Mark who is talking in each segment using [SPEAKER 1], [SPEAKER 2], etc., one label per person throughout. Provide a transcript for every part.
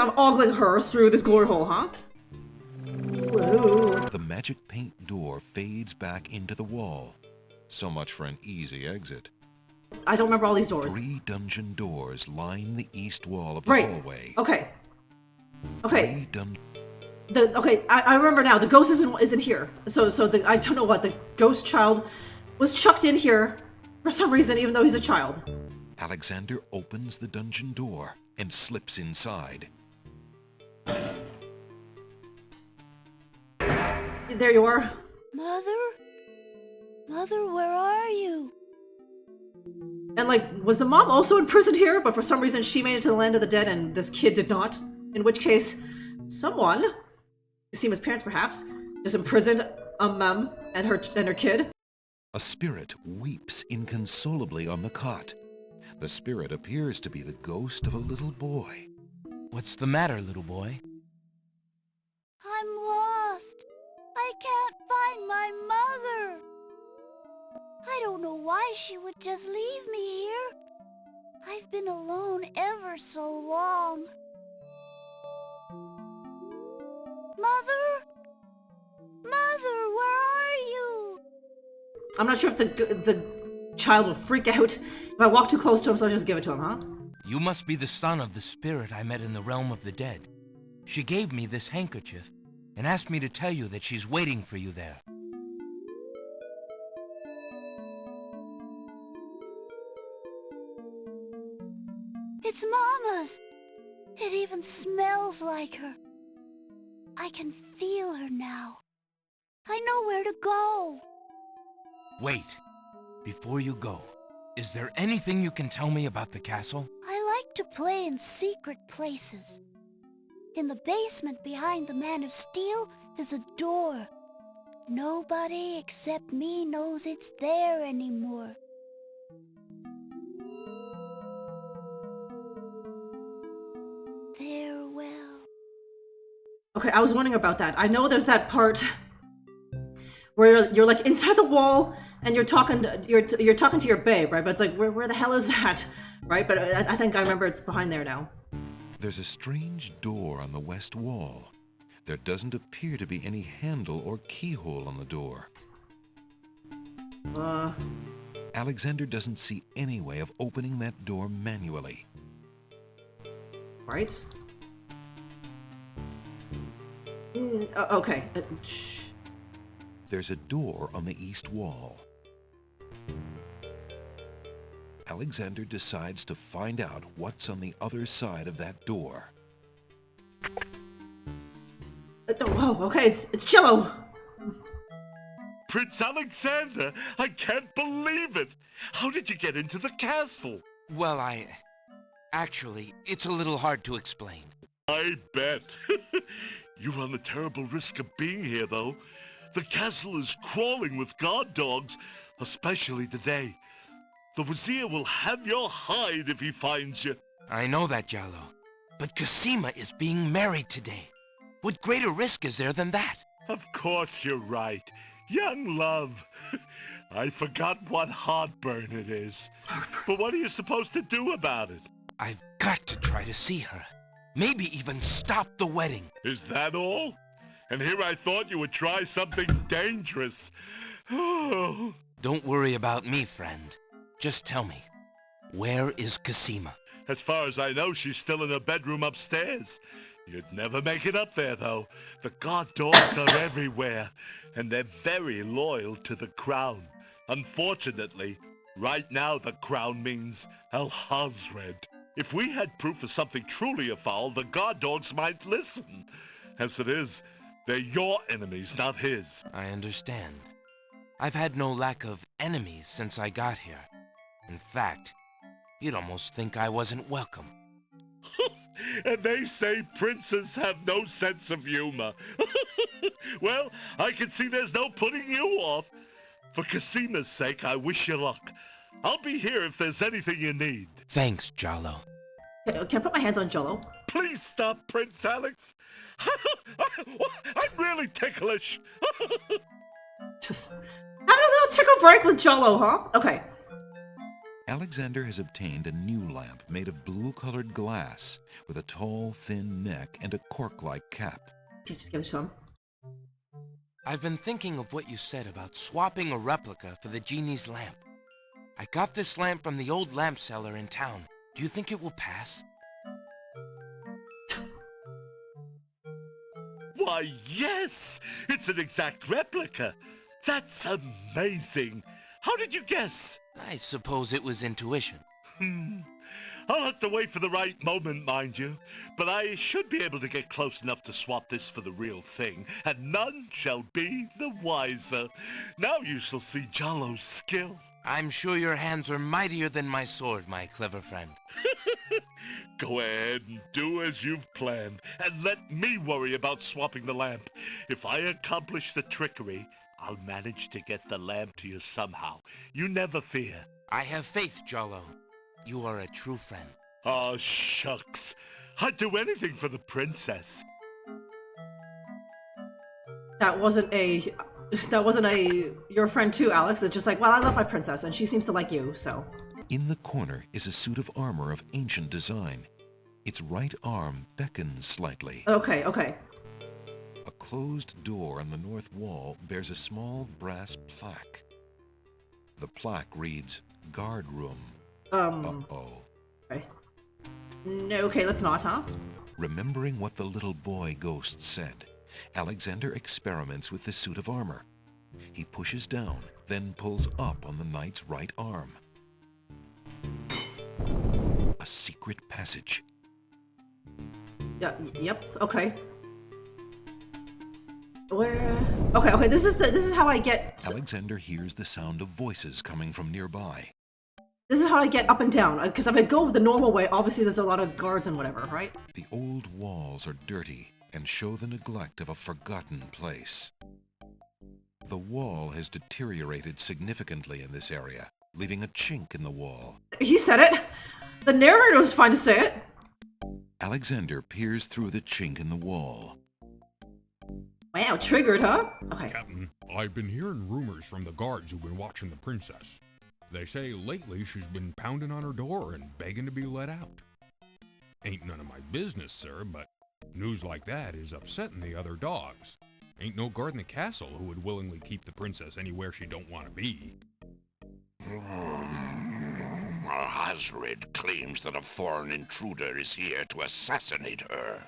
[SPEAKER 1] I'm ogling her through this glory hole, huh? Whoa.
[SPEAKER 2] The magic paint door fades back into the wall. So much for an easy exit.
[SPEAKER 1] I don't remember all these doors.
[SPEAKER 2] 3 dungeon doors line the east wall of the hallway.
[SPEAKER 1] Okay. Okay.
[SPEAKER 2] Three
[SPEAKER 1] I remember now. The ghost isn't here. So I don't know what the ghost child was chucked in here for some reason, even though he's a child.
[SPEAKER 2] Alexander opens the dungeon door and slips inside.
[SPEAKER 1] There you are.
[SPEAKER 3] Mother? Mother, where are you?
[SPEAKER 1] And like, was the mom also imprisoned here? But for some reason she made it to the land of the dead and this kid did not. In which case, someone, Cassima's parents perhaps, just imprisoned a mom and her kid.
[SPEAKER 2] A spirit weeps inconsolably on the cot. The spirit appears to be the ghost of a little boy.
[SPEAKER 4] What's the matter, little boy?
[SPEAKER 3] I'm lost. I can't find my mother. I don't know why she would just leave me here. I've been alone ever so long. Mother? Mother, where are you?
[SPEAKER 1] I'm not sure if the child will freak out if I walk too close to him, so I'll just give it to him, huh?
[SPEAKER 4] You must be the son of the spirit I met in the realm of the dead. She gave me this handkerchief and asked me to tell you that she's waiting for you there.
[SPEAKER 3] It's Mama's. It even smells like her. I can feel her now. I know where to go.
[SPEAKER 4] Wait. Before you go, is there anything you can tell me about the castle?
[SPEAKER 3] I like to play in secret places. In the basement behind the Man of Steel is a door. Nobody except me knows it's there anymore. Farewell.
[SPEAKER 1] Okay, I was wondering about that. I know there's that part where you're like inside the wall and you're talking to your babe, right? But it's like where the hell is that, right? But I think I remember it's behind there now.
[SPEAKER 2] There's a strange door on the west wall. There doesn't appear to be any handle or keyhole on the door. Alexander doesn't see any way of opening that door manually.
[SPEAKER 1] Right? Okay. Shh.
[SPEAKER 2] There's a door on the east wall. Alexander decides to find out what's on the other side of that door.
[SPEAKER 1] Oh, okay, it's Cello.
[SPEAKER 5] Prince Alexander, I can't believe it. How did you get into the castle?
[SPEAKER 4] Well, Actually, it's a little hard to explain.
[SPEAKER 5] I bet. You run a terrible risk of being here, though. The castle is crawling with guard dogs, especially today. The Wazir will have your hide if he finds you.
[SPEAKER 4] I know that, Jallo. But Cassima is being married today. What greater risk is there than that?
[SPEAKER 5] Of course you're right. Young love. I forgot what heartburn it is. But what are you supposed to do about it?
[SPEAKER 4] I've got to try to see her. Maybe even stop the wedding.
[SPEAKER 5] Is that all? And here I thought you would try something dangerous. Oh.
[SPEAKER 4] Don't worry about me, friend. Just tell me, where is Cassima?
[SPEAKER 5] As far as I know, she's still in her bedroom upstairs. You'd never make it up there, though. The guard dogs are everywhere, and they're very loyal to the crown. Unfortunately, right now the crown means Al-Hazred. If we had proof of something truly afoul, the guard dogs might listen. As it is, they're your enemies, not his.
[SPEAKER 4] I understand. I've had no lack of enemies since I got here. In fact, you'd almost think I wasn't welcome.
[SPEAKER 5] And they say princes have no sense of humor. Well, I can see there's no putting you off. For Cassima's sake, I wish you luck. I'll be here if there's anything you need.
[SPEAKER 4] Thanks, Jallo.
[SPEAKER 1] Can I put my hands on Jello?
[SPEAKER 5] Please stop, Prince Alex. I'm really ticklish.
[SPEAKER 1] Just having a little tickle break with Jello, huh? Okay.
[SPEAKER 2] Alexander has obtained a new lamp made of blue-colored glass with a tall, thin neck and a cork-like cap.
[SPEAKER 1] Okay, just give it to him.
[SPEAKER 4] I've been thinking of what you said about swapping a replica for the genie's lamp. I got this lamp from the old lamp seller in town. Do you think it will pass?
[SPEAKER 5] Why, yes! It's an exact replica. That's amazing. How did you guess?
[SPEAKER 4] I suppose it was intuition.
[SPEAKER 5] I'll have to wait for the right moment, mind you. But I should be able to get close enough to swap this for the real thing, and none shall be the wiser. Now you shall see Jollo's skill.
[SPEAKER 4] I'm sure your hands are mightier than my sword, my clever friend.
[SPEAKER 5] Go ahead and do as you've planned, and let me worry about swapping the lamp. If I accomplish the trickery, I'll manage to get the lamp to you somehow. You never fear.
[SPEAKER 4] I have faith, Jollo. You are a true friend.
[SPEAKER 5] Oh, shucks. I'd do anything for the princess.
[SPEAKER 1] That wasn't a your friend too, Alex. It's just like, well, I love my princess, and she seems to like you, so.
[SPEAKER 2] In the corner is a suit of armor of ancient design. Its right arm beckons slightly.
[SPEAKER 1] Okay, okay.
[SPEAKER 2] A closed door on the north wall bears a small brass plaque. The plaque reads, "Guard Room." Uh-oh.
[SPEAKER 1] Okay. No, okay, let's not, huh?
[SPEAKER 2] Remembering what the little boy ghost said, Alexander experiments with the suit of armor. He pushes down, then pulls up on the knight's right arm. A secret passage.
[SPEAKER 1] Yeah, yep, okay. Where? Okay, this is how I get...
[SPEAKER 2] Alexander hears the sound of voices coming from nearby.
[SPEAKER 1] This is how I get up and down, because if I go the normal way, obviously there's a lot of guards and whatever, right?
[SPEAKER 2] The old walls are dirty and show the neglect of a forgotten place. The wall has deteriorated significantly in this area, leaving a chink in the wall.
[SPEAKER 1] He said it! The narrator was fine to say it!
[SPEAKER 2] Alexander peers through the chink in the wall.
[SPEAKER 1] Wow, triggered, huh? Okay.
[SPEAKER 6] Captain, I've been hearing rumors from the guards who've been watching the princess. They say lately she's been pounding on her door and begging to be let out. Ain't none of my business, sir, but news like that is upsetting the other dogs. Ain't no guard in the castle who would willingly keep the princess anywhere she don't want to be.
[SPEAKER 7] Hazred claims that a foreign intruder is here to assassinate her.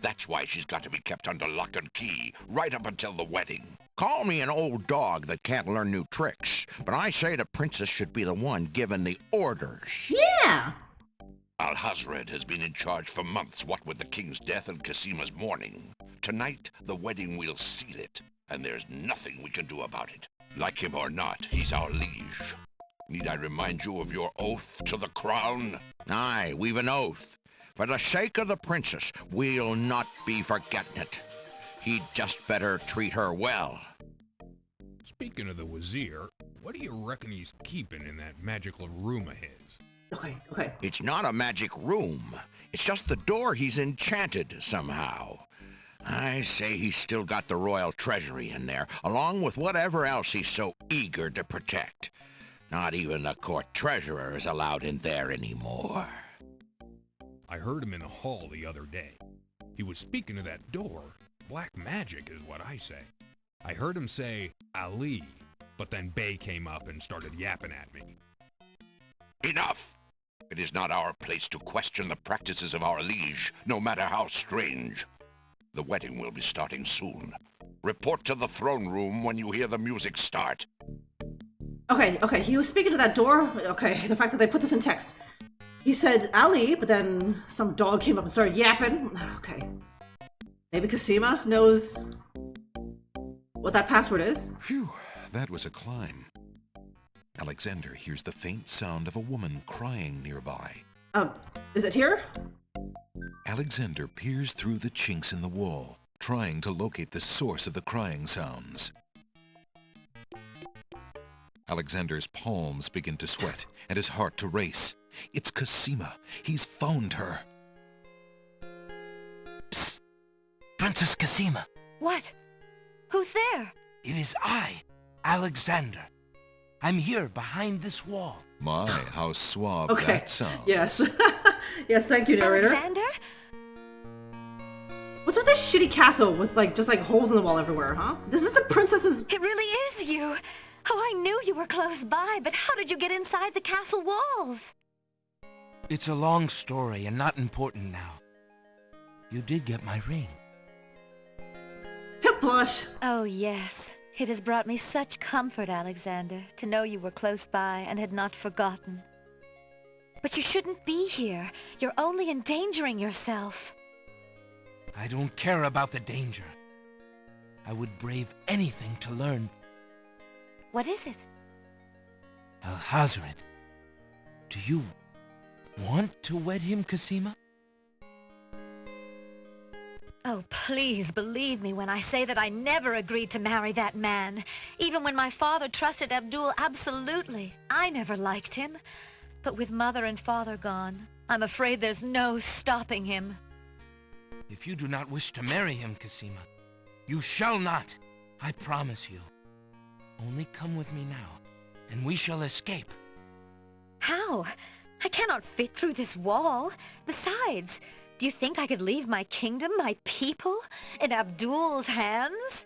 [SPEAKER 7] That's why she's got to be kept under lock and key, right up until the wedding. Call me an old dog that can't learn new tricks, but I say the princess should be the one given the orders.
[SPEAKER 1] Yeah!
[SPEAKER 7] Alhazred has been in charge for months, what with the king's death and Cassima's mourning. Tonight, the wedding will seal it, and there's nothing we can do about it. Like him or not, he's our liege. Need I remind you of your oath to the crown? Aye, we've an oath. For the sake of the princess, we'll not be forgetting it. He'd just better treat her well.
[SPEAKER 6] Speaking of the Wazir, what do you reckon he's keeping in that magical room of his?
[SPEAKER 1] Okay.
[SPEAKER 7] It's not a magic room. It's just the door he's enchanted somehow. I say he's still got the royal treasury in there, along with whatever else he's so eager to protect. Not even the court treasurer is allowed in there anymore.
[SPEAKER 6] I heard him in the hall the other day. He was speaking of that door. Black magic is what I say. I heard him say, Ali, but then Bay came up and started yapping at me.
[SPEAKER 7] Enough! It is not our place to question the practices of our liege, no matter how strange. The wedding will be starting soon. Report to the throne room when you hear the music start.
[SPEAKER 1] Okay, he was speaking to that door. Okay, the fact that they put this in text. He said Ali, but then some dog came up and started yapping. Okay. Maybe Cassima knows what that password is.
[SPEAKER 2] Phew, that was a climb. Alexander hears the faint sound of a woman crying nearby.
[SPEAKER 1] Is it here?
[SPEAKER 2] Alexander peers through the chinks in the wall, trying to locate the source of the crying sounds. Alexander's palms begin to sweat and his heart to race. It's Cassima. He's found her.
[SPEAKER 4] Psst! Princess Cassima!
[SPEAKER 3] What? Who's there?
[SPEAKER 4] It is I, Alexander. I'm here behind this wall.
[SPEAKER 2] My, how suave
[SPEAKER 1] Okay.
[SPEAKER 2] that sounds.
[SPEAKER 1] Yes. Yes, thank you, narrator.
[SPEAKER 3] Alexander?
[SPEAKER 1] What's with this shitty castle with just holes in the wall everywhere, huh? This is the princess's...
[SPEAKER 3] It really is you. Oh, I knew you were close by, but how did you get inside the castle walls?
[SPEAKER 4] It's a long story and not important now. You did get my ring.
[SPEAKER 1] Tip blush.
[SPEAKER 3] Oh, yes. It has brought me such comfort, Alexander, to know you were close by and had not forgotten. But you shouldn't be here. You're only endangering yourself.
[SPEAKER 4] I don't care about the danger. I would brave anything to learn.
[SPEAKER 3] What is it?
[SPEAKER 4] Alhazred, do you want to wed him, Cassima?
[SPEAKER 3] Oh, please believe me when I say that I never agreed to marry that man. Even when my father trusted Abdul absolutely, I never liked him. But with mother and father gone, I'm afraid there's no stopping him.
[SPEAKER 4] If you do not wish to marry him, Cassima, you shall not. I promise you. Only come with me now, and we shall escape.
[SPEAKER 3] How? I cannot fit through this wall. Besides, do you think I could leave my kingdom, my people, in Abdul's hands?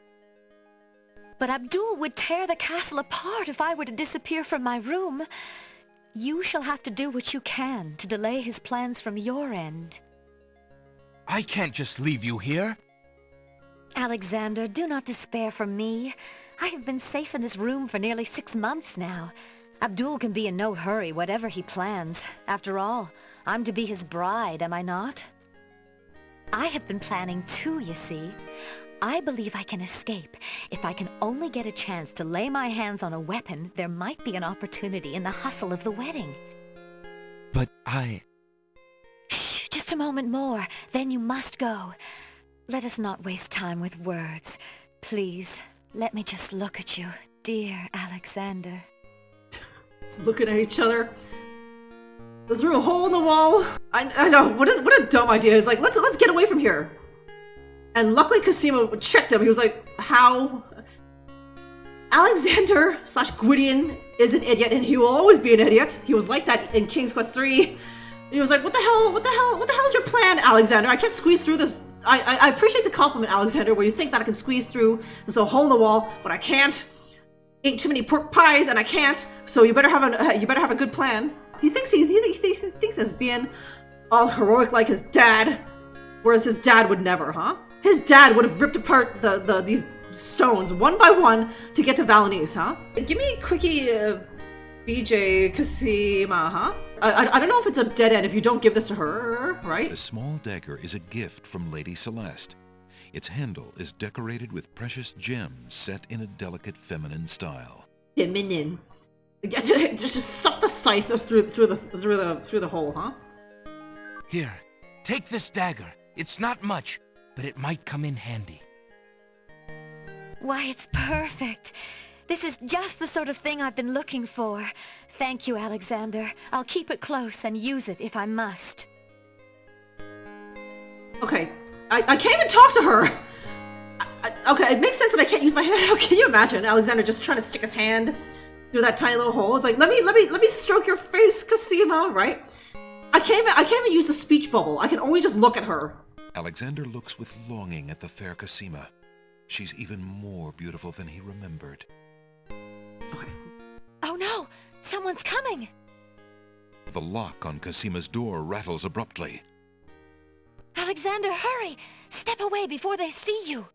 [SPEAKER 3] But Abdul would tear the castle apart if I were to disappear from my room. You shall have to do what you can to delay his plans from your end.
[SPEAKER 4] I can't just leave you here.
[SPEAKER 3] Alexander, do not despair for me. I have been safe in this room for nearly 6 months now. Abdul can be in no hurry, whatever he plans. After all, I'm to be his bride, am I not? I have been planning too, you see. I believe I can escape. If I can only get a chance to lay my hands on a weapon, there might be an opportunity in the hustle of the wedding.
[SPEAKER 4] But
[SPEAKER 3] Shh, just a moment more, then you must go. Let us not waste time with words. Please, let me just look at you, dear Alexander.
[SPEAKER 1] Looking at each other. Through a hole in the wall. I know, what a dumb idea. It's like, let's get away from here. And luckily Cassima tricked him. He was like, how? Alexander / Gwydion is an idiot, and he will always be an idiot. He was like that in King's Quest 3. He was like, what the hell is your plan, Alexander? I can't squeeze through this. I appreciate the compliment, Alexander, where you think that I can squeeze through this hole in the wall, but I can't. Ate too many pork pies, and I can't. So you better have a good plan. He thinks he's being all heroic like his dad, whereas his dad would never, huh? His dad would have ripped apart these stones one by one to get to Valenice, huh? Give me a quickie, BJ Cassima, huh? I don't know if it's a dead end if you don't give this to her, right?
[SPEAKER 2] The small dagger is a gift from Lady Celeste. Its handle is decorated with precious gems set in a delicate feminine style.
[SPEAKER 1] Feminine. Just stuff the scythe through the hole, huh?
[SPEAKER 4] here, take this dagger. It's not much, but it might come in handy.
[SPEAKER 3] Why, it's perfect. This is just the sort of thing I've been looking for. Thank you, Alexander. I'll keep it close and use it if I must.
[SPEAKER 1] Okay, I can't even talk to her. Okay, it makes sense that I can't use my hand. Can you imagine Alexander just trying to stick his hand through that tiny little hole? It's like, let me stroke your face, Cassima, right? I can't even use the speech bubble. I can only just look at her.
[SPEAKER 2] Alexander looks with longing at the fair Cassima. She's even more beautiful than he remembered.
[SPEAKER 1] Okay.
[SPEAKER 3] Oh no! Someone's coming!
[SPEAKER 2] The lock on Cassima's door rattles abruptly.
[SPEAKER 3] Alexander, hurry! Step away before they see you!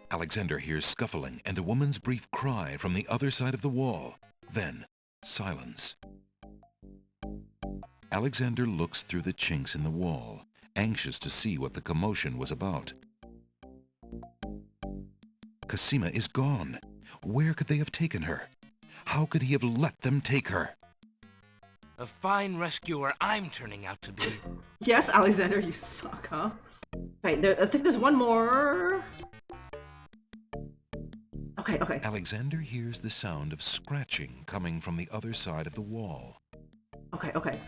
[SPEAKER 2] Alexander hears scuffling and a woman's brief cry from the other side of the wall. Then, silence. Alexander looks through the chinks in the wall, anxious to see what the commotion was about. Cassima is gone. Where could they have taken her? How could he have let them take her?
[SPEAKER 4] A fine rescuer I'm turning out to be.
[SPEAKER 1] Yes, Alexander, you suck, huh? Okay, I think there's one more. Okay.
[SPEAKER 2] Alexander hears the sound of scratching coming from the other side of the wall.
[SPEAKER 1] Okay.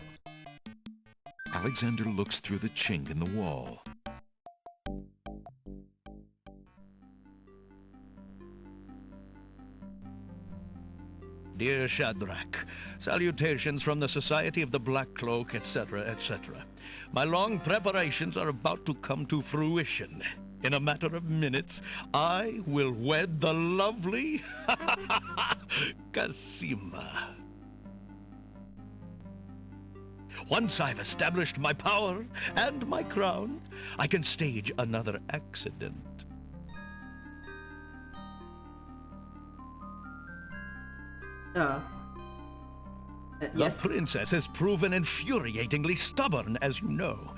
[SPEAKER 2] Alexander looks through the chink in the wall.
[SPEAKER 8] Dear Shadrach, salutations from the Society of the Black Cloak, etc., etc. My long preparations are about to come to fruition. In a matter of minutes, I will wed the lovely Cassima. Once I've established my power and my crown, I can stage another accident.
[SPEAKER 1] Yes.
[SPEAKER 8] The princess has proven infuriatingly stubborn, as you know.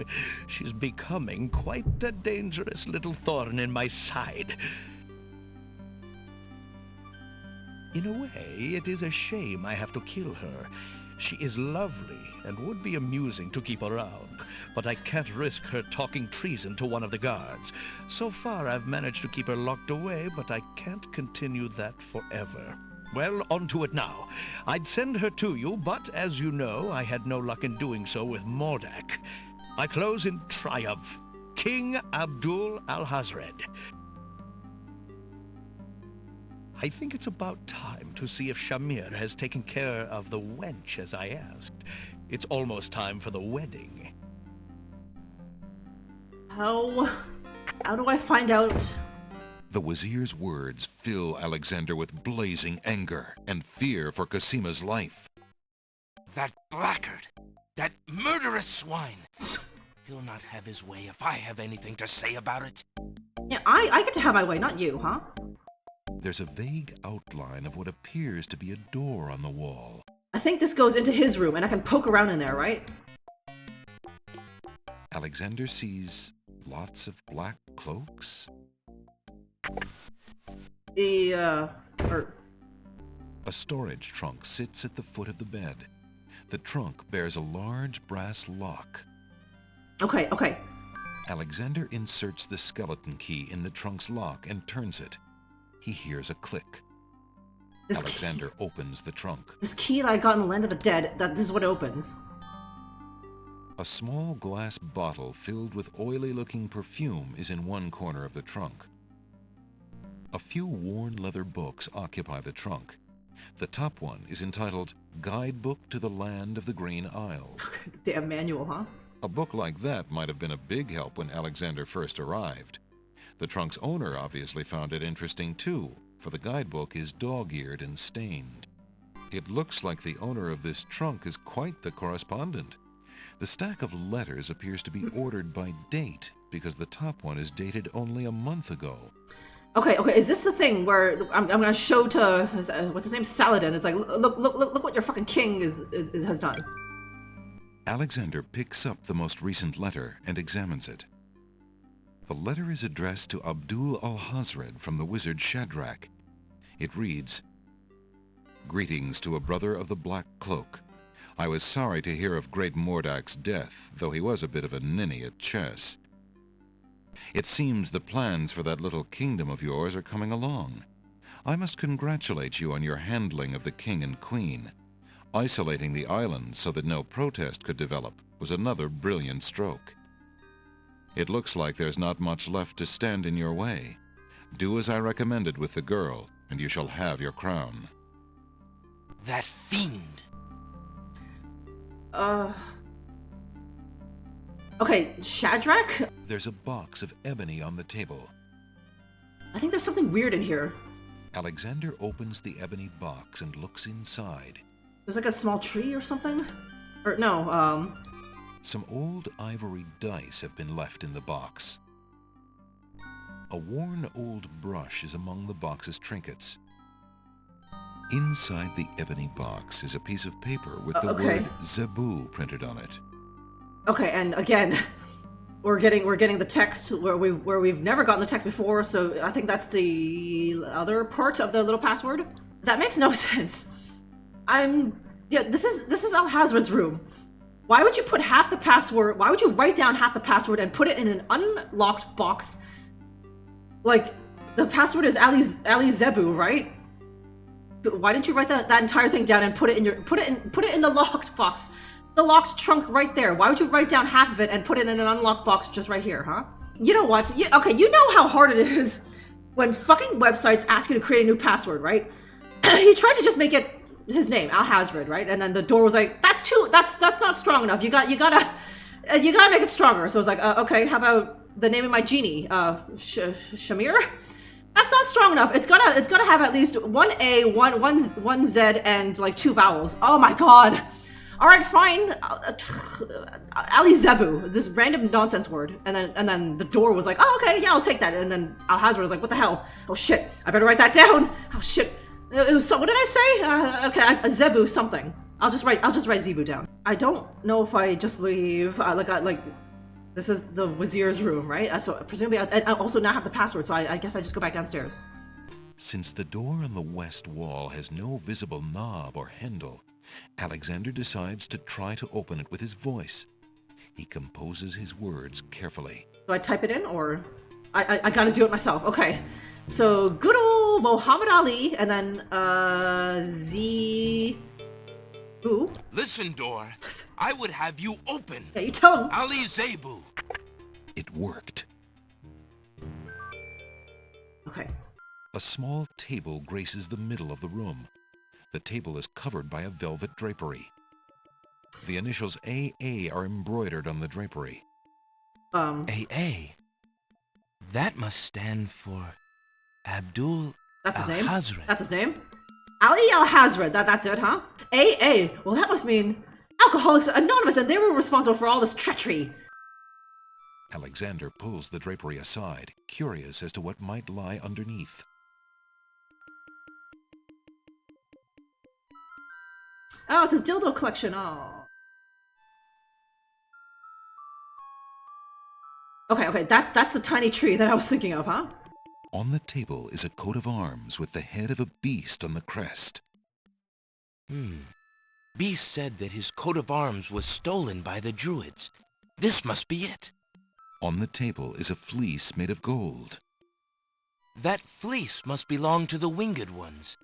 [SPEAKER 8] She's becoming quite a dangerous little thorn in my side. In a way, it is a shame I have to kill her. She is lovely and would be amusing to keep around, but I can't risk her talking treason to one of the guards. So far, I've managed to keep her locked away, but I can't continue that forever. Well, on to it now. I'd send her to you, but as you know, I had no luck in doing so with Mordack. I close in triumph. King Abdul al-Hazred. I think it's about time to see if Shamir has taken care of the wench as I asked. It's almost time for the wedding.
[SPEAKER 1] How do I find out?
[SPEAKER 2] The Wazir's words fill Alexander with blazing anger and fear for Cassima's life.
[SPEAKER 4] That blackguard! That murderous swine! He'll not have his way if I have anything to say about it.
[SPEAKER 1] Yeah, I get to have my way, not you, huh?
[SPEAKER 2] There's a vague outline of what appears to be a door on the wall.
[SPEAKER 1] I think this goes into his room, and I can poke around in there, right?
[SPEAKER 2] Alexander sees lots of black cloaks.
[SPEAKER 1] A
[SPEAKER 2] storage trunk sits at the foot of the bed. The trunk bears a large brass lock.
[SPEAKER 1] Okay.
[SPEAKER 2] Alexander inserts the skeleton key in the trunk's lock and turns it. He hears a click. Alexander opens the trunk.
[SPEAKER 1] This key that I got in the Land of the Dead, this is what opens.
[SPEAKER 2] A small glass bottle filled with oily-looking perfume is in one corner of the trunk. A few worn leather books occupy the trunk. The top one is entitled Guidebook to the Land of the Green Isles.
[SPEAKER 1] Damn manual, huh?
[SPEAKER 2] A book like that might have been a big help when Alexander first arrived. The trunk's owner obviously found it interesting too, for the guidebook is dog-eared and stained. It looks like the owner of this trunk is quite the correspondent. The stack of letters appears to be ordered by date, because the top one is dated only a month ago.
[SPEAKER 1] Okay, is this the thing where I'm gonna show to, what's his name, Saladin? It's like, look what your fucking king has done.
[SPEAKER 2] Alexander picks up the most recent letter and examines it. The letter is addressed to Abdul al-Hazred from the wizard Shadrach. It reads, Greetings to a brother of the Black Cloak. I was sorry to hear of great Mordack's death, though he was a bit of a ninny at chess. It seems the plans for that little kingdom of yours are coming along. I must congratulate you on your handling of the king and queen. Isolating the islands so that no protest could develop was another brilliant stroke. It looks like there's not much left to stand in your way. Do as I recommended with the girl, and you shall have your crown.
[SPEAKER 4] That fiend!
[SPEAKER 1] Okay, Shadrach?
[SPEAKER 2] There's a box of ebony on the table.
[SPEAKER 1] I think there's something weird in here.
[SPEAKER 2] Alexander opens the ebony box and looks inside.
[SPEAKER 1] There's like a small tree or something? Or no,
[SPEAKER 2] Some old ivory dice have been left in the box. A worn old brush is among the box's trinkets. Inside the ebony box is a piece of paper with the word Zebu printed on it.
[SPEAKER 1] Okay, and again, we're getting the text where we've never gotten the text before, so I think that's the other part of the little password. That makes no sense. This is Al-Hazred's room. Why would you put half the password? Why would you write down half the password and put it in an unlocked box? Like, the password is Ali Zebu, right? But why didn't you write that entire thing down and put it in the locked box? The locked trunk right there. Why would you write down half of it and put it in an unlocked box just right here, huh? You know what? You know how hard it is when fucking websites ask you to create a new password, right? He tried to just make it his name, Alhazred, right? And then the door was like, that's not strong enough. You gotta make it stronger. So I was like, okay, how about the name of my genie? Shamir? That's not strong enough. It's gotta have at least one A, one Z, and like 2 vowels. Oh my god. All right, fine. Ali Zebu, this random nonsense word, and then the door was like, oh okay, yeah, I'll take that. And then Alhazred was like, what the hell? Oh shit, I better write that down. Oh shit, it was what did I say? Okay, Zebu something. I'll just write Zebu down. I don't know if I just leave. Like this is the Wazir's room, right? So presumably I also now have the password, so I guess I just go back downstairs.
[SPEAKER 2] Since the door on the west wall has no visible knob or handle, Alexander decides to try to open it with his voice. He composes his words carefully.
[SPEAKER 1] Do I type it in, or I gotta do it myself? Okay. So good old Muhammad Ali, and then Z. Ooh.
[SPEAKER 4] Listen, door. I would have you open.
[SPEAKER 1] Yeah, you tell him.
[SPEAKER 4] Ali Zebu.
[SPEAKER 2] It worked.
[SPEAKER 1] Okay.
[SPEAKER 2] A small table graces the middle of the room. The table is covered by a velvet drapery. The initials AA are embroidered on the drapery.
[SPEAKER 4] AA? That must stand for Abdul
[SPEAKER 1] That's his name?
[SPEAKER 4] Al-Hazred.
[SPEAKER 1] That's his name? Ali Alhazred, that's it, huh? AA, well that must mean Alcoholics Anonymous, and they were responsible for all this treachery.
[SPEAKER 2] Alexander pulls the drapery aside, curious as to what might lie underneath.
[SPEAKER 1] Oh, it's his dildo collection, oh. Okay, that's the tiny tree that I was thinking of, huh?
[SPEAKER 2] On the table is a coat of arms with the head of a beast on the crest.
[SPEAKER 4] Beast said that his coat of arms was stolen by the Druids. This must be it.
[SPEAKER 2] On the table is a fleece made of gold.
[SPEAKER 4] That fleece must belong to the Winged Ones,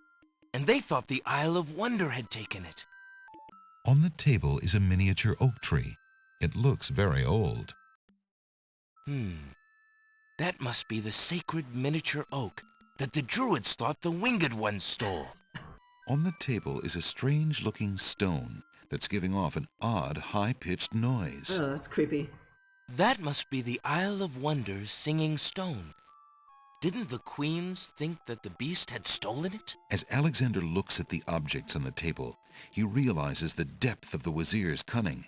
[SPEAKER 4] and they thought the Isle of Wonder had taken it.
[SPEAKER 2] On the table is a miniature oak tree. It looks very old.
[SPEAKER 4] That must be the sacred miniature oak that the Druids thought the Winged Ones stole.
[SPEAKER 2] On the table is a strange-looking stone that's giving off an odd, high-pitched noise.
[SPEAKER 1] Oh, that's creepy.
[SPEAKER 4] That must be the Isle of Wonder's singing stone. Didn't the queens think that the beast had stolen it?
[SPEAKER 2] As Alexander looks at the objects on the table, he realizes the depth of the Wazir's cunning.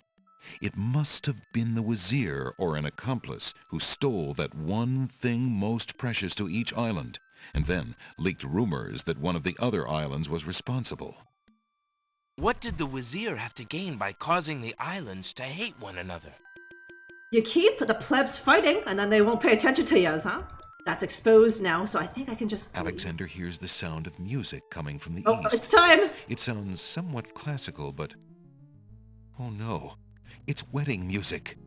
[SPEAKER 2] It must have been the Wazir or an accomplice who stole that one thing most precious to each island, and then leaked rumors that one of the other islands was responsible.
[SPEAKER 4] What did the Wazir have to gain by causing the islands to hate one another?
[SPEAKER 1] You keep the plebs fighting, and then they won't pay attention to yous, huh? That's exposed now, so I think I can just...
[SPEAKER 2] Alexander hears the sound of music coming from the
[SPEAKER 1] east.
[SPEAKER 2] It's
[SPEAKER 1] time!
[SPEAKER 2] It sounds somewhat classical, but... oh no, it's wedding music.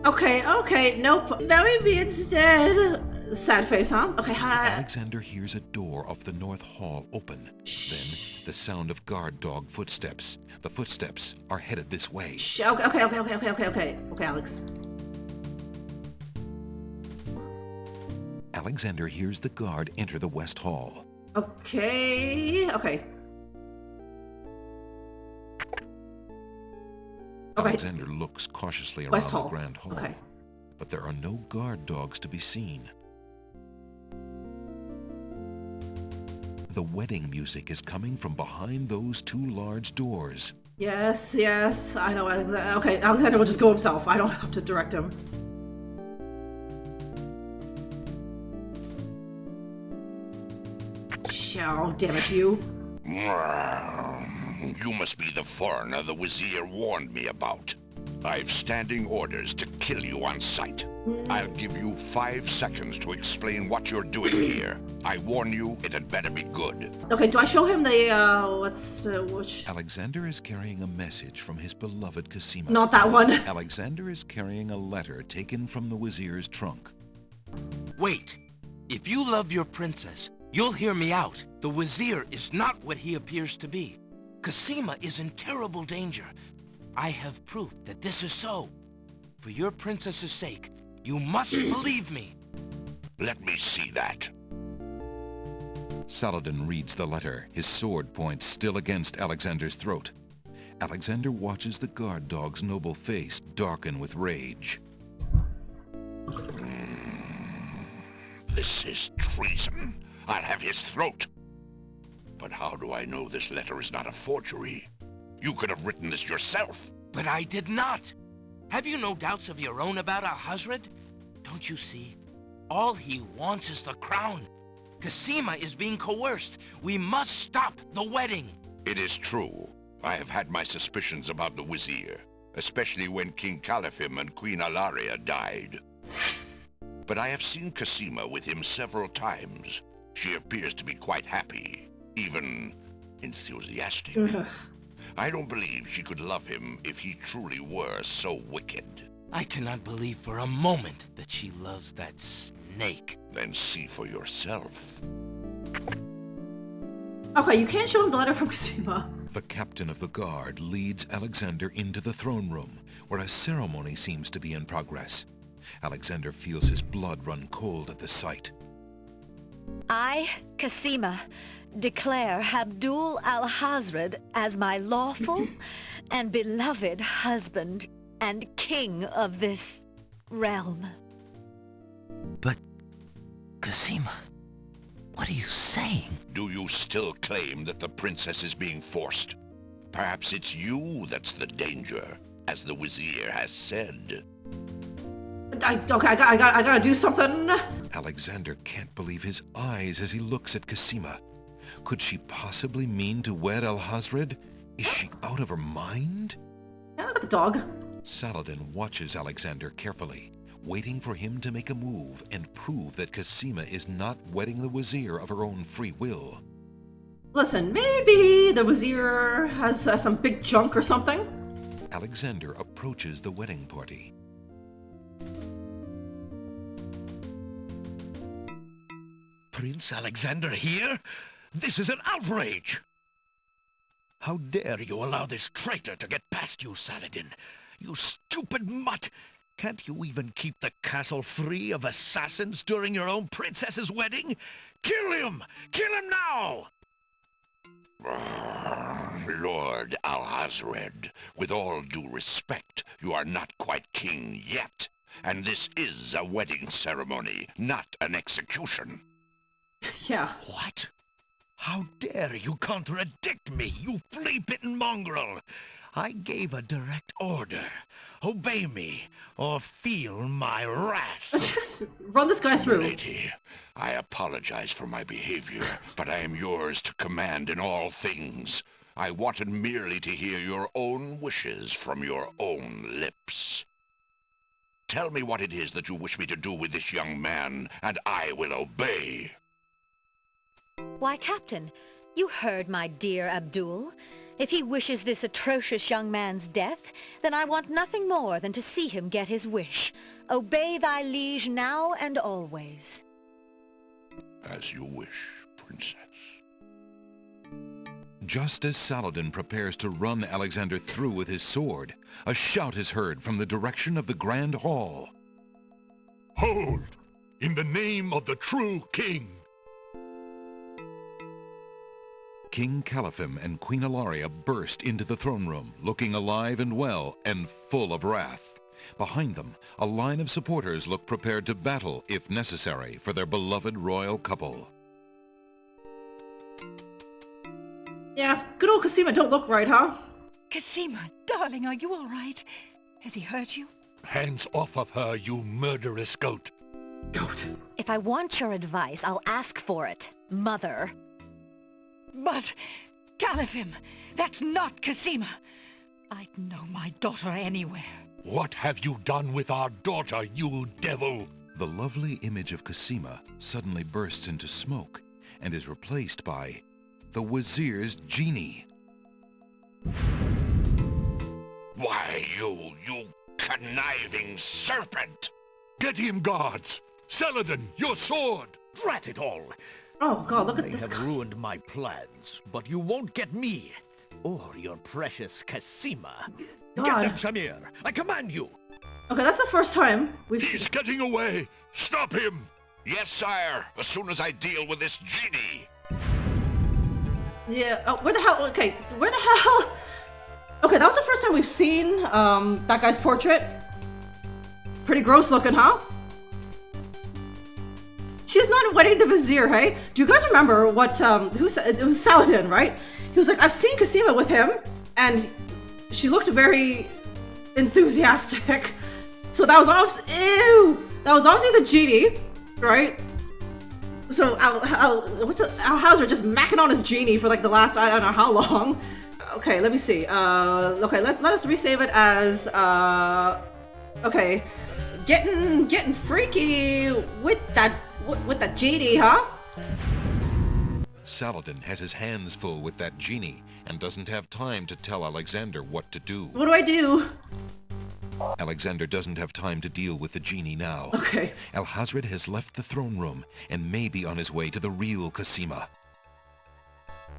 [SPEAKER 1] Okay, nope. Maybe instead... Sad face, huh? Okay, hi.
[SPEAKER 2] Alexander hears a door of the North Hall open. Then, the sound of guard dog footsteps. The footsteps are headed this way.
[SPEAKER 1] Shh, okay, Alex.
[SPEAKER 2] Alexander hears the guard enter the West Hall.
[SPEAKER 1] Okay.
[SPEAKER 2] Alexander looks cautiously around the Grand Hall.
[SPEAKER 1] Okay.
[SPEAKER 2] But there are no guard dogs to be seen. The wedding music is coming from behind those two large doors.
[SPEAKER 1] Yes, I know. Okay, Alexander will just go himself. I don't have to direct him. Oh, damn it, you.
[SPEAKER 7] You must be the foreigner the Wazir warned me about. I've standing orders to kill you on sight. I'll give you 5 seconds to explain what you're doing here. I warn you, it had better be good.
[SPEAKER 1] Okay, do I show him the, which...
[SPEAKER 2] Alexander is carrying a message from his beloved Cassima.
[SPEAKER 1] Not that one.
[SPEAKER 2] Alexander is carrying a letter taken from the Wazir's trunk.
[SPEAKER 4] Wait. If you love your princess, you'll hear me out. The Wazir is not what he appears to be. Cassima is in terrible danger. I have proof that this is so. For your princess's sake, you must believe me.
[SPEAKER 7] Let me see that.
[SPEAKER 2] Saladin reads the letter, his sword point still against Alexander's throat. Alexander watches the guard dog's noble face darken with rage.
[SPEAKER 7] This is treason. I'll have his throat. But how do I know this letter is not a forgery? You could have written this yourself.
[SPEAKER 4] But I did not. Have you no doubts of your own about Ahasred? Don't you see? All he wants is the crown. Cassima is being coerced. We must stop the wedding.
[SPEAKER 7] It is true. I have had my suspicions about the Wazir, especially when King Califim and Queen Alaria died. But I have seen Cassima with him several times. She appears to be quite happy, even enthusiastic. I don't believe she could love him if he truly were so wicked.
[SPEAKER 4] I cannot believe for a moment that she loves that snake.
[SPEAKER 7] Then see for yourself.
[SPEAKER 1] Okay, you can't show him the letter from Cassima.
[SPEAKER 2] The captain of the guard leads Alexander into the throne room, where a ceremony seems to be in progress. Alexander feels his blood run cold at the sight.
[SPEAKER 9] I, Cassima, declare Abdul al-Hazred as my lawful and beloved husband and king of this realm.
[SPEAKER 4] But, Cassima, what are you saying?
[SPEAKER 7] Do you still claim that the princess is being forced? Perhaps it's you that's the danger, as the Wazir has said.
[SPEAKER 1] I gotta do something.
[SPEAKER 2] Alexander can't believe his eyes as he looks at Cassima. Could she possibly mean to wed Alhazred? Is she out of her mind?
[SPEAKER 1] Yeah, look at the dog.
[SPEAKER 2] Saladin watches Alexander carefully, waiting for him to make a move and prove that Cassima is not wedding the Wazir of her own free will.
[SPEAKER 1] Listen, maybe the Wazir has some big junk or something?
[SPEAKER 2] Alexander approaches the wedding party.
[SPEAKER 8] Prince Alexander here? This is an outrage! How dare you allow this traitor to get past you, Saladin? You stupid mutt! Can't you even keep the castle free of assassins during your own princess's wedding? Kill him! Kill him now!
[SPEAKER 7] Lord Alhazred, with all due respect, you are not quite king yet. And this is a wedding ceremony, not an execution.
[SPEAKER 1] Yeah.
[SPEAKER 8] What? How dare you contradict me, you flea-bitten mongrel! I gave a direct order. Obey me, or feel my wrath.
[SPEAKER 1] Just run this guy through.
[SPEAKER 7] Lady, I apologize for my behavior, but I am yours to command in all things. I wanted merely to hear your own wishes from your own lips. Tell me what it is that you wish me to do with this young man, and I will obey.
[SPEAKER 9] Why, Captain, you heard my dear Abdul. If he wishes this atrocious young man's death, then I want nothing more than to see him get his wish. Obey thy liege now and always.
[SPEAKER 7] As you wish, Princess.
[SPEAKER 2] Just as Saladin prepares to run Alexander through with his sword, a shout is heard from the direction of the Grand Hall.
[SPEAKER 5] Hold! In the name of the true king!
[SPEAKER 2] King Califim and Queen Alaria burst into the throne room, looking alive and well and full of wrath. Behind them, a line of supporters look prepared to battle, if necessary, for their beloved royal couple.
[SPEAKER 1] Yeah, good old Cassima don't look right, huh?
[SPEAKER 10] Cassima, darling, are you all right? Has he hurt you?
[SPEAKER 5] Hands off of her, you murderous goat!
[SPEAKER 1] Goat.
[SPEAKER 9] If I want your advice, I'll ask for it, Mother.
[SPEAKER 10] But, Califim, that's not Cassima. I'd know my daughter anywhere.
[SPEAKER 5] What have you done with our daughter, you devil?
[SPEAKER 2] The lovely image of Cassima suddenly bursts into smoke and is replaced by the Wazir's genie.
[SPEAKER 7] Why, you conniving serpent!
[SPEAKER 5] Get him, guards! Saladin, your sword!
[SPEAKER 8] Drat it all!
[SPEAKER 1] Oh god, look at
[SPEAKER 8] They
[SPEAKER 1] this
[SPEAKER 8] have
[SPEAKER 1] guy.
[SPEAKER 8] ruined my plans, but you won't get me, or your precious Cassima. Get
[SPEAKER 1] God.
[SPEAKER 8] them, Shamir! I command you!
[SPEAKER 1] Okay, that's the first time we've
[SPEAKER 5] He's
[SPEAKER 1] seen...
[SPEAKER 5] getting away! Stop him!
[SPEAKER 7] Yes, sire, as soon as I deal with this genie.
[SPEAKER 1] Yeah. Oh, where the hell? Okay, where the hell? Okay, that was the first time we've seen that guy's portrait. Pretty gross looking, huh? She's not wedding the vizier, hey? Do you guys remember what, who said, it was Saladin, right? He was like, I've seen Cassima with him, and she looked very enthusiastic. So that was obviously, ew! That was obviously the genie, right? So Al-Hazred just macking on his genie for like the last, I don't know how long. Okay, let me see. Okay, let us resave it as, okay. Getting freaky with that genie, huh?
[SPEAKER 2] Saladin has his hands full with that genie and doesn't have time to tell Alexander what to do.
[SPEAKER 1] What do I do?
[SPEAKER 2] Alexander doesn't have time to deal with the genie now.
[SPEAKER 1] Okay.
[SPEAKER 2] Al-Hazred has left the throne room and may be on his way to the real Cassima.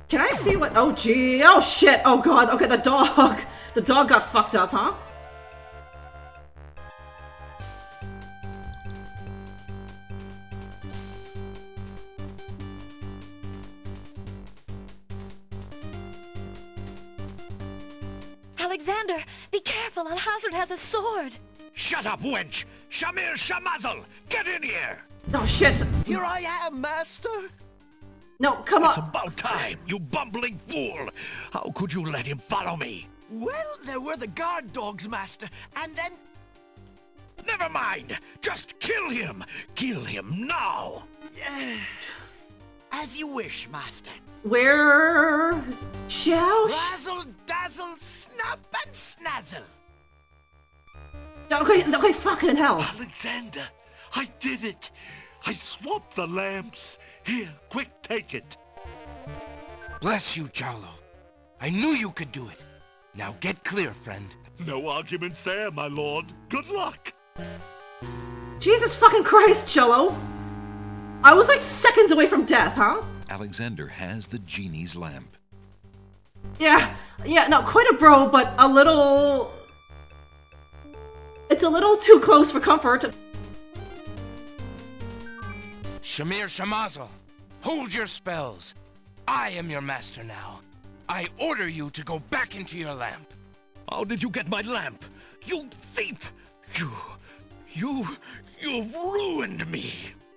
[SPEAKER 1] Can I see what? Oh gee! Oh shit! Oh god! Okay, the dog. The dog got fucked up, huh?
[SPEAKER 9] Alexander, be careful. Al-Hazred has a sword.
[SPEAKER 7] Shut up, wench! Shamir Shamazel! Get in here!
[SPEAKER 1] Oh shit!
[SPEAKER 8] Here I am, master!
[SPEAKER 1] No, come
[SPEAKER 7] It's
[SPEAKER 1] on!
[SPEAKER 7] about time, you bumbling fool! How could you let him follow me?
[SPEAKER 8] Well, there were the guard dogs, master, and then...
[SPEAKER 7] Never mind! Just kill him! Kill him now!
[SPEAKER 8] As you wish, master.
[SPEAKER 1] Where? Shall?
[SPEAKER 8] Razzle, dazzle, snap and snazzle.
[SPEAKER 1] Okay, fucking hell!
[SPEAKER 5] Alexander, I did it. I swapped the lamps. Here, quick, take it.
[SPEAKER 4] Bless you, Jalo. I knew you could do it. Now get clear, friend.
[SPEAKER 5] No arguments there, my lord. Good luck.
[SPEAKER 1] Jesus fucking Christ, Jello! I was like seconds away from death, huh?
[SPEAKER 2] Alexander has the genie's lamp.
[SPEAKER 1] Yeah, not quite a bro, but a little... It's a little too close for comfort.
[SPEAKER 4] Shamir Shamazel, hold your spells. I am your master now. I order you to go back into your lamp.
[SPEAKER 7] How did you get my lamp? You thief! You've ruined me!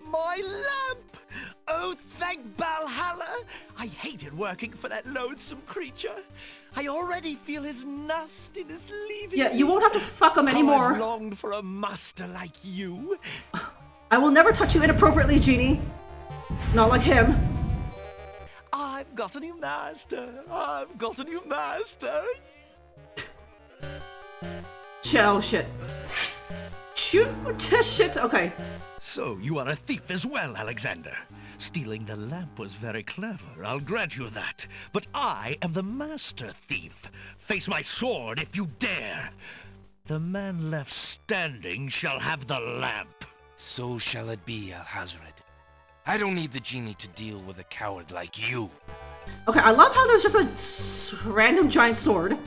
[SPEAKER 8] My lamp! Oh, thank Valhalla! I hated working for that loathsome creature. I already feel his nastiness leaving
[SPEAKER 1] Yeah,
[SPEAKER 8] me.
[SPEAKER 1] you won't have to fuck him
[SPEAKER 8] How
[SPEAKER 1] anymore.
[SPEAKER 8] I've longed for a master like you.
[SPEAKER 1] I will never touch you inappropriately, Genie. Not like him.
[SPEAKER 8] I've got a new master. I've got a new master.
[SPEAKER 1] Oh shit. Shoot, shit, okay.
[SPEAKER 8] So you are a thief as well, Alexander. Stealing the lamp was very clever, I'll grant you that. But I am the master thief. Face my sword if you dare. The man left standing shall have the lamp.
[SPEAKER 4] So shall it be, Al-Hazred. I don't need the genie to deal with a coward like you.
[SPEAKER 1] Okay, I love how there's just a random giant sword.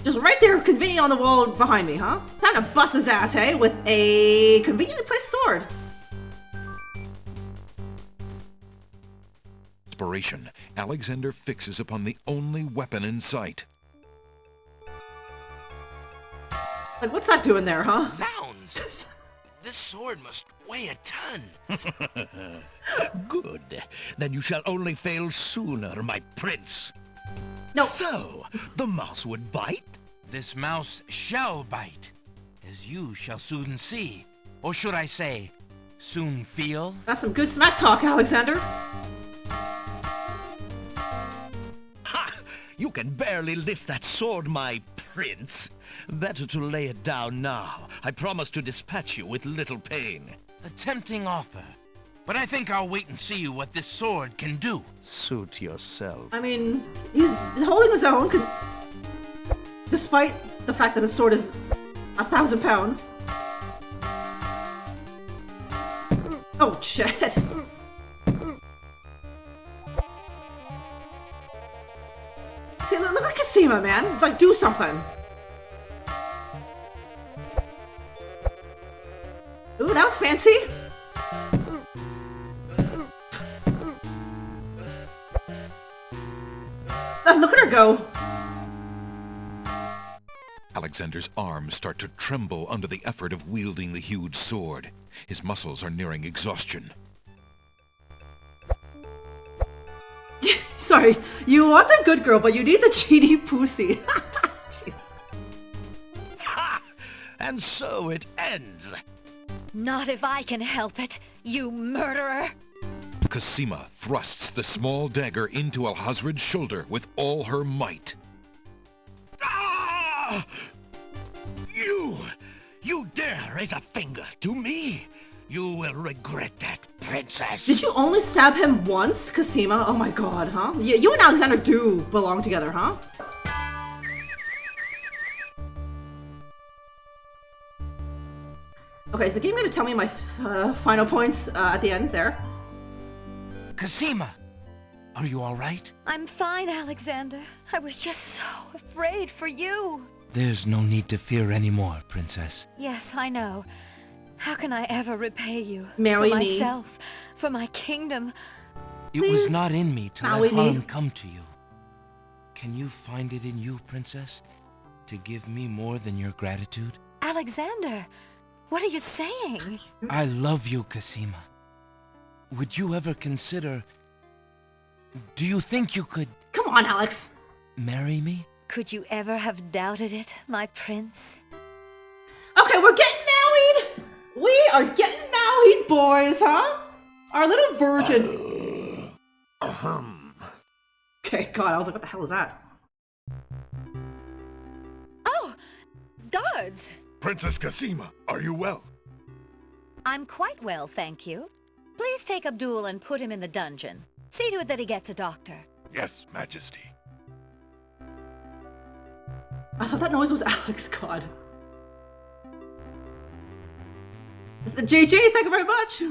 [SPEAKER 1] Just right there, convenient on the wall behind me, huh? Time to bust his ass, hey? With a conveniently placed sword.
[SPEAKER 2] Inspiration, Alexander fixes upon the only weapon in sight.
[SPEAKER 1] Like, what's that doing there, huh?
[SPEAKER 4] Zounds! This sword must weigh a ton.
[SPEAKER 8] Good. Then you shall only fail sooner, my prince.
[SPEAKER 1] No.
[SPEAKER 8] So, the mouse would bite?
[SPEAKER 4] This mouse shall bite, as you shall soon see. Or should I say, soon feel?
[SPEAKER 1] That's some good smack talk, Alexander.
[SPEAKER 8] Ha! You can barely lift that sword, my prince. Better to lay it down now. I promise to dispatch you with little pain.
[SPEAKER 4] A tempting offer. But I think I'll wait and see what this sword can do.
[SPEAKER 8] Suit yourself.
[SPEAKER 1] I mean, he's holding his own, despite the fact that his sword is 1,000 pounds. Oh, shit. See, look at Cassima, man. It's like, do something. Ooh, that was fancy. look at her go.
[SPEAKER 2] Alexander's arms start to tremble under the effort of wielding the huge sword. His muscles are nearing exhaustion.
[SPEAKER 1] Sorry, you want the good girl, but you need the genie pussy. Jeez.
[SPEAKER 8] Ha! And so it ends.
[SPEAKER 9] Not if I can help it, you murderer!
[SPEAKER 2] Cassima thrusts the small dagger into Alhazred's shoulder with all her might.
[SPEAKER 8] Ah! You dare raise a finger to me? You will regret that, princess.
[SPEAKER 1] Did you only stab him once, Cassima? Oh my god, huh? You and Alexander do belong together, huh? Okay, is the game gonna tell me my final points at the end there?
[SPEAKER 4] Cassima, are you all right?
[SPEAKER 9] I'm fine, Alexander. I was just so afraid for you.
[SPEAKER 4] There's no need to fear anymore, princess.
[SPEAKER 9] Yes, I know. How can I ever repay you?
[SPEAKER 1] Marry
[SPEAKER 9] for
[SPEAKER 1] me.
[SPEAKER 9] myself, for my kingdom.
[SPEAKER 4] It
[SPEAKER 1] Please
[SPEAKER 4] was not in me to
[SPEAKER 1] marry
[SPEAKER 4] let harm
[SPEAKER 1] me.
[SPEAKER 4] come to you. Can you find it in you, princess, to give me more than your gratitude?
[SPEAKER 9] Alexander, what are you saying?
[SPEAKER 4] I love you, Cassima. Would you ever consider... Do you think you could
[SPEAKER 1] Come on, Alex.
[SPEAKER 4] marry me?
[SPEAKER 9] Could you ever have doubted it, my prince?
[SPEAKER 1] Okay, we're getting married! We are getting married, boys, huh? Our little virgin. Okay, God, I was like, what the hell is that?
[SPEAKER 9] Oh, guards!
[SPEAKER 5] Princess Cassima, are you well?
[SPEAKER 9] I'm quite well, thank you. Please take Abdul and put him in the dungeon. See to it that he gets a doctor.
[SPEAKER 5] Yes, Majesty.
[SPEAKER 1] I thought that noise was Alex, God. JJ, thank you very much.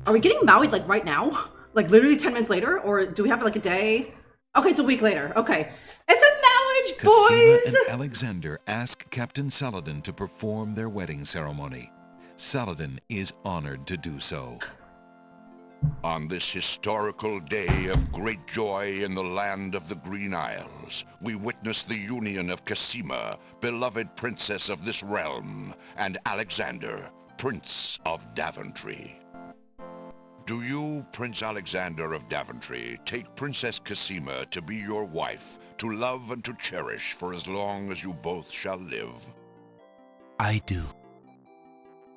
[SPEAKER 1] Are we getting married like right now? Like literally 10 minutes later? Or do we have like a day? Okay, it's a week later. Okay. It's a marriage, boys!
[SPEAKER 2] Cassima and Alexander ask Captain Saladin to perform their wedding ceremony. Saladin is honored to do so.
[SPEAKER 7] On this historical day of great joy in the land of the Green Isles, we witness the union of Cassima, beloved princess of this realm, and Alexander, Prince of Daventry. Do you, Prince Alexander of Daventry, take Princess Cassima to be your wife, to love and to cherish for as long as you both shall live?
[SPEAKER 4] I do.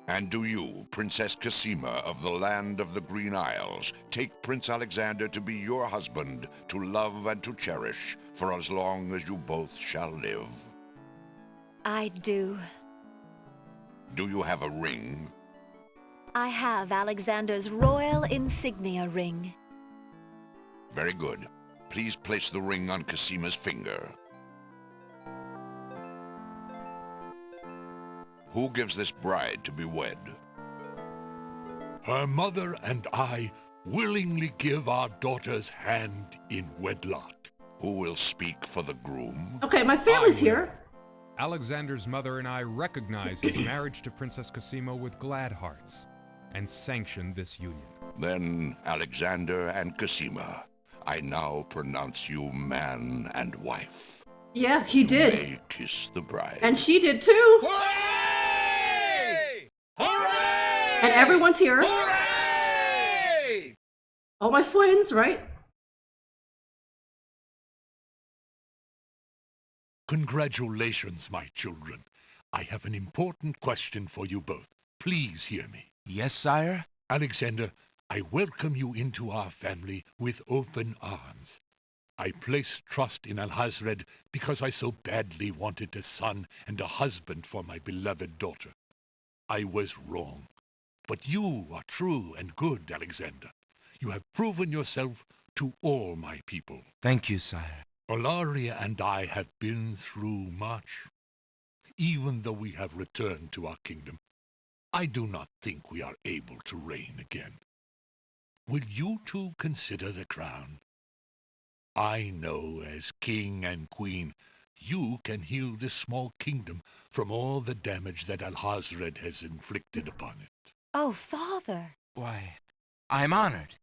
[SPEAKER 7] And do you, Princess Cassima of the land of the Green Isles, take Prince Alexander to be your husband, to love and to cherish for as long as you both shall live?
[SPEAKER 9] I do.
[SPEAKER 7] Do you have a ring?
[SPEAKER 9] I have Alexander's royal insignia ring.
[SPEAKER 7] Very good. Please place the ring on Cassima's finger. Who gives this bride to be wed?
[SPEAKER 5] Her mother and I willingly give our daughter's hand in wedlock.
[SPEAKER 7] Who will speak for the groom?
[SPEAKER 1] Okay, my family's here.
[SPEAKER 6] Alexander's mother and I recognize his marriage to Princess Cassima with glad hearts, and sanction this union.
[SPEAKER 7] Then, Alexander and Cassima, I now pronounce you man and wife.
[SPEAKER 1] Yeah, he did.
[SPEAKER 7] May kiss the bride.
[SPEAKER 1] And she did too.
[SPEAKER 8] Hooray! Hooray!
[SPEAKER 1] And everyone's here.
[SPEAKER 8] Hooray!
[SPEAKER 1] All my friends, right?
[SPEAKER 5] Congratulations, my children. I have an important question for you both. Please hear me.
[SPEAKER 4] Yes, sire?
[SPEAKER 5] Alexander, I welcome you into our family with open arms. I place trust in Alhazred because I so badly wanted a son and a husband for my beloved daughter. I was wrong. But you are true and good, Alexander. You have proven yourself to all my people.
[SPEAKER 4] Thank you, sire.
[SPEAKER 5] Olaria and I have been through much. Even though we have returned to our kingdom, I do not think we are able to reign again. Will you two consider the crown? I know as king and queen, You can heal this small kingdom from all the damage that Alhazred has inflicted upon it.
[SPEAKER 9] Oh, Father.
[SPEAKER 4] Why, I'm honored.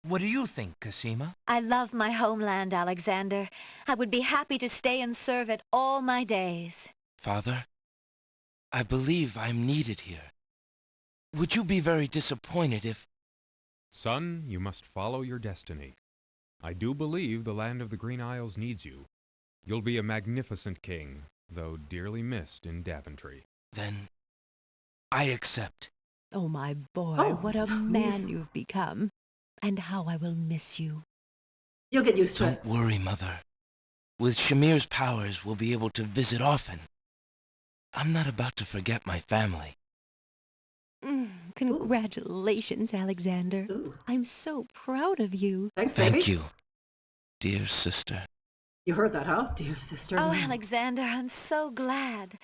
[SPEAKER 4] What do you think, Cassima?
[SPEAKER 9] I love my homeland, Alexander. I would be happy to stay and serve it all my days.
[SPEAKER 4] Father, I believe I'm needed here. Would you be very disappointed if...
[SPEAKER 6] Son, you must follow your destiny. I do believe the land of the Green Isles needs you. You'll be a magnificent king, though dearly missed in Daventry.
[SPEAKER 4] Then I accept.
[SPEAKER 10] Oh, my boy,
[SPEAKER 1] Oh,
[SPEAKER 10] what a
[SPEAKER 1] it's
[SPEAKER 10] man
[SPEAKER 1] nice.
[SPEAKER 10] you've become. And how I will miss you.
[SPEAKER 1] You'll get used to it.
[SPEAKER 4] Don't worry, Mother. With Shamir's powers, we'll be able to visit often. I'm not about to forget my family.
[SPEAKER 10] Congratulations, Alexander.
[SPEAKER 1] Ooh.
[SPEAKER 10] I'm so proud of you.
[SPEAKER 1] Thanks, baby.
[SPEAKER 4] Thank you, dear sister.
[SPEAKER 1] You heard that, huh? Dear sister.
[SPEAKER 9] Oh, Alexander, I'm so glad.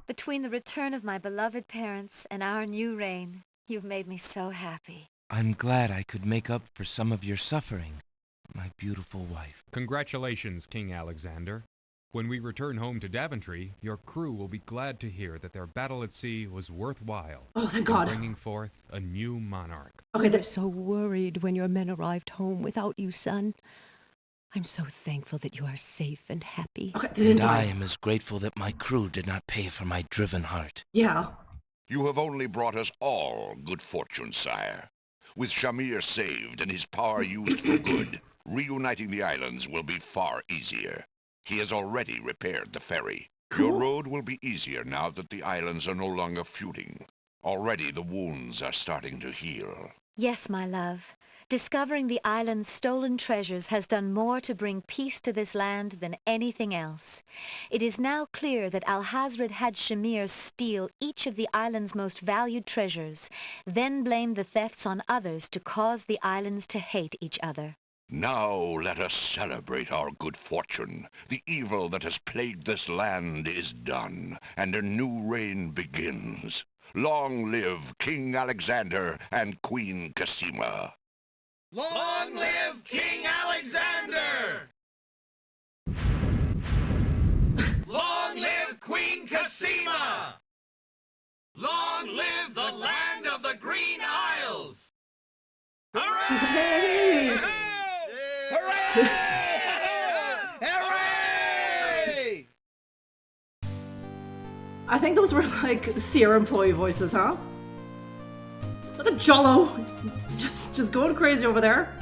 [SPEAKER 9] Between the return of my beloved parents and our new reign, you've made me so happy.
[SPEAKER 4] I'm glad I could make up for some of your suffering, my beautiful wife.
[SPEAKER 6] Congratulations, King Alexander. When we return home to Daventry, your crew will be glad to hear that their battle at sea was worthwhile.
[SPEAKER 1] Oh, thank
[SPEAKER 6] in
[SPEAKER 1] God.
[SPEAKER 6] bringing forth a new monarch.
[SPEAKER 1] Okay,
[SPEAKER 10] We were so worried when your men arrived home without you, son. I'm so thankful that you are safe and happy.
[SPEAKER 1] okay, they didn't
[SPEAKER 4] And I
[SPEAKER 1] die.
[SPEAKER 4] am as grateful that my crew did not pay for my driven heart.
[SPEAKER 1] Yeah.
[SPEAKER 7] You have only brought us all good fortune, sire. With Shamir saved and his power used for good, reuniting the islands will be far easier. He has already repaired the ferry. Your
[SPEAKER 1] Cool.
[SPEAKER 7] road will be easier now that the islands are no longer feuding. Already the wounds are starting to heal.
[SPEAKER 9] Yes, my love. Discovering the island's stolen treasures has done more to bring peace to this land than anything else. It is now clear that Alhazred had Shamir steal each of the island's most valued treasures, then blame the thefts on others to cause the islands to hate each other.
[SPEAKER 7] Now let us celebrate our good fortune. The evil that has plagued this land is done, and a new reign begins. Long live King Alexander and Queen Cassima.
[SPEAKER 4] Long live King Alexander! Long live Queen Cassima! Long live the land of the Green Isles!
[SPEAKER 1] Hey!
[SPEAKER 4] Hooray!
[SPEAKER 1] I think those were like Sierra employee voices, huh? Look at Jolo, just going crazy over there.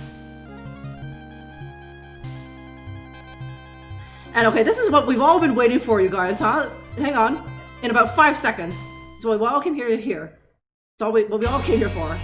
[SPEAKER 1] And okay, this is what we've all been waiting for, you guys, huh? Hang on, in about 5 seconds. So we all came here to hear. It's all what we all came here for.